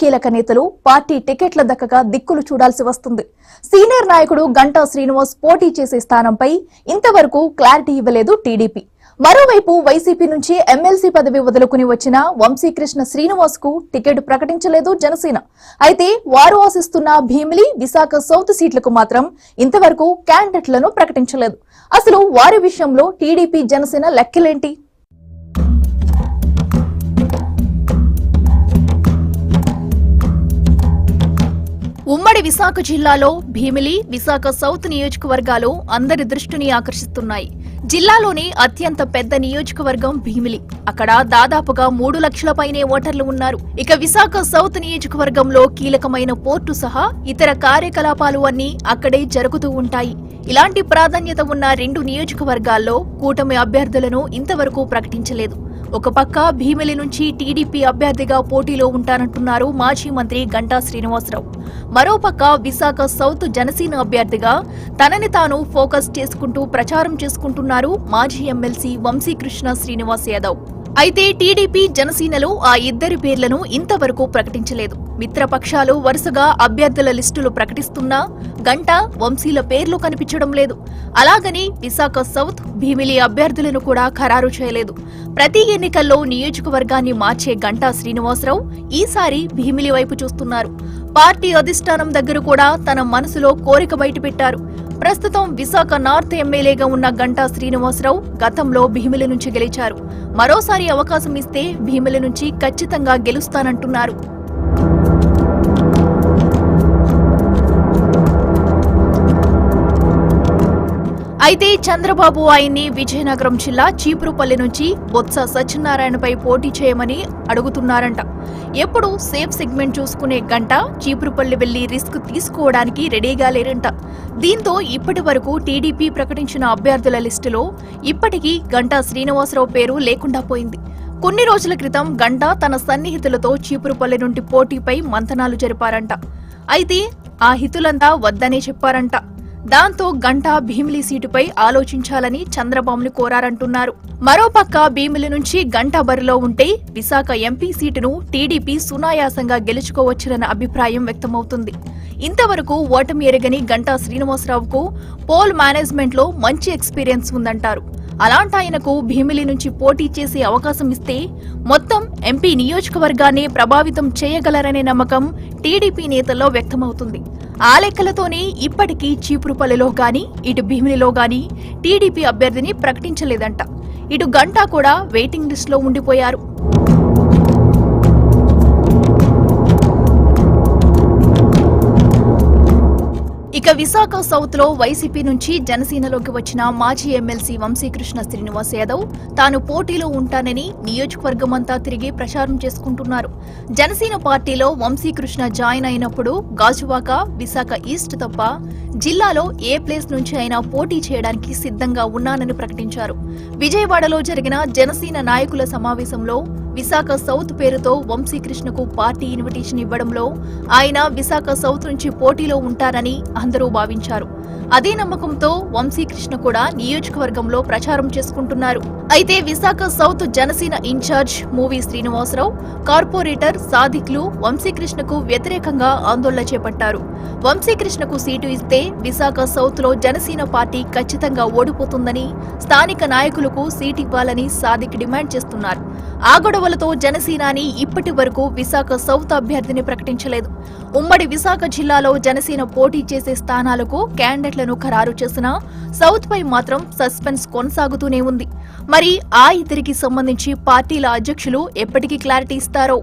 కీలక నేతలు పార్టీ టికెట్ల దక్కక దిక్కులు చూడాల్సి వస్తుంది. సీనియర్ నాయకుడు గంటా శ్రీనివాస్ పోటీ చేసే స్థానంపై ఇంతవరకు క్లారిటీ ఇవ్వలేదు టీడీపీ. మరోవైపు వైసీపీ నుంచి ఎమ్మెల్సీ పదవి వదులుకుని వచ్చిన వంశీకృష్ణ శ్రీనివాస్ కు టికెట్ ప్రకటించలేదు జనసేన. అయితే వారు ఆశిస్తున్న భీమిలి, విశాఖ సౌత్ సీట్లకు మాత్రం ఇంతవరకు క్యాండిడేట్లను ప్రకటించలేదు. అసలు వారి విషయంలో టీడీపీ జనసేన లెక్కలేంటి? ఉమ్మడి విశాఖ జిల్లాలో భీమిలి, విశాఖ సౌత్ నియోజకవర్గాలు అందరి దృష్టిని ఆకర్షిస్తున్నాయి. జిల్లాలోని అత్యంత పెద్ద నియోజకవర్గం భీమిలి. అక్కడ దాదాపుగా 3 లక్షల పైనే ఓటర్లు ఉన్నారు. ఇక విశాఖ సౌత్ నియోజకవర్గంలో కీలకమైన పోర్టు సహా ఇతర కార్యకలాపాలు అన్నీ అక్కడే జరుగుతూ ఉంటాయి. ఇలాంటి ప్రాధాన్యత ఉన్న 2 నియోజకవర్గాల్లో కూటమి అభ్యర్థులను ఇంతవరకు ప్రకటించలేదు. ఒక పక్క భీమిలి నుంచి టీడీపీ అభ్యర్థిగా పోటీలో ఉంటానంటున్నారు మాజీ మంత్రి గంటా శ్రీనివాసరావు. మరోపక్క విశాఖ సౌత్ జనసేన అభ్యర్థిగా తనని తాను ఫోకస్ చేసుకుంటూ ప్రచారం చేసుకుంటున్నారు మాజీ ఎమ్మెల్సీ వంశీకృష్ణ శ్రీనివాస్ యాదవ్. అయితే టీడీపీ జనసేనలు ఆ ఇద్దరి పేర్లను ఇంతవరకు ప్రకటించలేదు. మిత్రపక్షాలు వరుసగా అభ్యర్థుల లిస్టులు ప్రకటిస్తున్నా గంటా, వంశీల పేర్లు కనిపించడం లేదు. అలాగని విశాఖ సౌత్, భీమిలి అభ్యర్థులను కూడా ఖరారు చేయలేదు. ప్రతి ఎన్నికల్లో నియోజకవర్గాన్ని మార్చే గంటా శ్రీనివాసరావు ఈసారి భీమిలి వైపు చూస్తున్నారు. పార్టీ అధిష్టానం దగ్గర కూడా తన మనసులో కోరిక బయటపెట్టారు. ప్రస్తుతం విశాఖ నార్త్ ఎమ్మెల్యేగా ఉన్న గంటా శ్రీనివాసరావు గతంలో భీమిలి నుంచి గెలిచారు. మరోసారి అవకాశం ఇస్తే భీమిలి నుంచి ఖచ్చితంగా గెలుస్తానంటున్నారు. అయితే చంద్రబాబు ఆయన్ని విజయనగరం జిల్లా చీపురుపల్లి నుంచి బొత్స సత్యనారాయణపై పోటీ చేయమని అడుగుతున్నారంట. ఎప్పుడు సేఫ్ సెగ్మెంట్ చూసుకునే గంట చీపురుపల్లి వెళ్లి రిస్క్ తీసుకోవడానికి రెడీగా లేరంట. దీంతో ఇప్పటి వరకు టీడీపీ ప్రకటించిన అభ్యర్థుల లిస్టులో ఇప్పటికీ గంటా శ్రీనివాసరావు పేరు లేకుండా పోయింది. కొన్ని రోజుల క్రితం గంటా తన సన్నిహితులతో చీపురుపల్లి నుండి పోటీపై మంతనాలు జరిపారంట. అయితే ఆ హితులంతా వద్దనే చెప్పారంట. దాంతో గంటా భీమిలి సీటుపై ఆలోచించాలని చంద్రబాబును కోరారంటున్నారు. మరోపక్క భీమిలి నుంచి గంటా బరిలో ఉంటే విశాఖ ఎంపీ సీటును టీడీపీ సునాయాసంగా గెలుచుకోవచ్చునన్న అభిప్రాయం వ్యక్తమవుతుంది. ఇంతవరకు ఓటమి ఎరగని గంటా శ్రీనివాసరావుకు పోల్ మేనేజ్మెంట్ లో మంచి ఎక్స్పీరియన్స్ ఉందంటారు. అలాంటి ఆయనకు భీమిలి నుంచి పోటీ చేసే అవకాశం ఇస్తే మొత్తం ఎంపీ నియోజకవర్గాన్ని ప్రభావితం చేయగలరనే నమ్మకం టీడీపీ నేతల్లో వ్యక్తమవుతుంది. ఆ లెక్కలతోనే ఇప్పటికీ చీపురుపల్లిలో గాని ఇటు భీమిలిలో గాని టీడీపీ అభ్యర్థిని ప్రకటించలేదంట. ఇటు గంటా కూడా వెయిటింగ్ లిస్ట్ లో ఉండిపోయారు. ఇక విశాఖ సౌత్ లో వైసీపీ నుంచి జనసేనలోకి వచ్చిన మాజీ ఎమ్మెల్సీ వంశీకృష్ణ శ్రీనివాస్ యాదవ్ తాను పోటీలో ఉంటానని నియోజకవర్గమంతా తిరిగి ప్రచారం చేసుకుంటున్నారు. జనసేన పార్టీలో వంశీకృష్ణ జాయిన్ అయినప్పుడు గాజువాక, విశాఖ ఈస్ట్ తప్ప జిల్లాలో ఏ ప్లేస్ నుంచి అయినా పోటీ చేయడానికి సిద్ధంగా ఉన్నానని ప్రకటించారు. విజయవాడలో జరిగిన జనసేన నాయకుల సమావేశంలో విశాఖ సౌత్ పేరుతో వంశీకృష్ణకు పార్టీ ఇన్విటేషన్ ఇవ్వడంలో ఆయన విశాఖ సౌత్ నుంచి పోటీలో ఉంటారని అందరూ భావించారు. అదే నమ్మకంతో వంశీకృష్ణ కూడా నియోజకవర్గంలో ప్రచారం చేసుకుంటున్నారు. అయితే విశాఖ సౌత్ జనసేన ఇన్ఛార్జ్ మూవీ శ్రీనివాసరావు, కార్పొరేటర్ సాదిక్లు వంశీకృష్ణకు వ్యతిరేకంగా ఆందోళన చేపట్టారు. వంశీకృష్ణకు సీటు ఇస్తే విశాఖ సౌత్ లో జనసేన పార్టీ ఖచ్చితంగా ఓడిపోతుందని, స్థానిక నాయకులకు సీటు ఇవ్వాలని సాదిక్ డిమాండ్ చేస్తున్నారు. ఆ గొడవలతో జనసేనాని ఇప్పటి వరకు విశాఖ సౌత్ అభ్యర్థిని ప్రకటించలేదు. ఉమ్మడి విశాఖ జిల్లాలో జనసేన పోటీ చేసే స్థానాలకు క్యాండిడేట్లను ఖరారు చేసినా సౌత్ పై మాత్రం సస్పెన్స్ కొనసాగుతూనే ఉంది. మరి ఆ ఇద్దరికి సంబంధించి పార్టీల అధ్యక్షులు ఎప్పటికీ క్లారిటీ ఇస్తారో?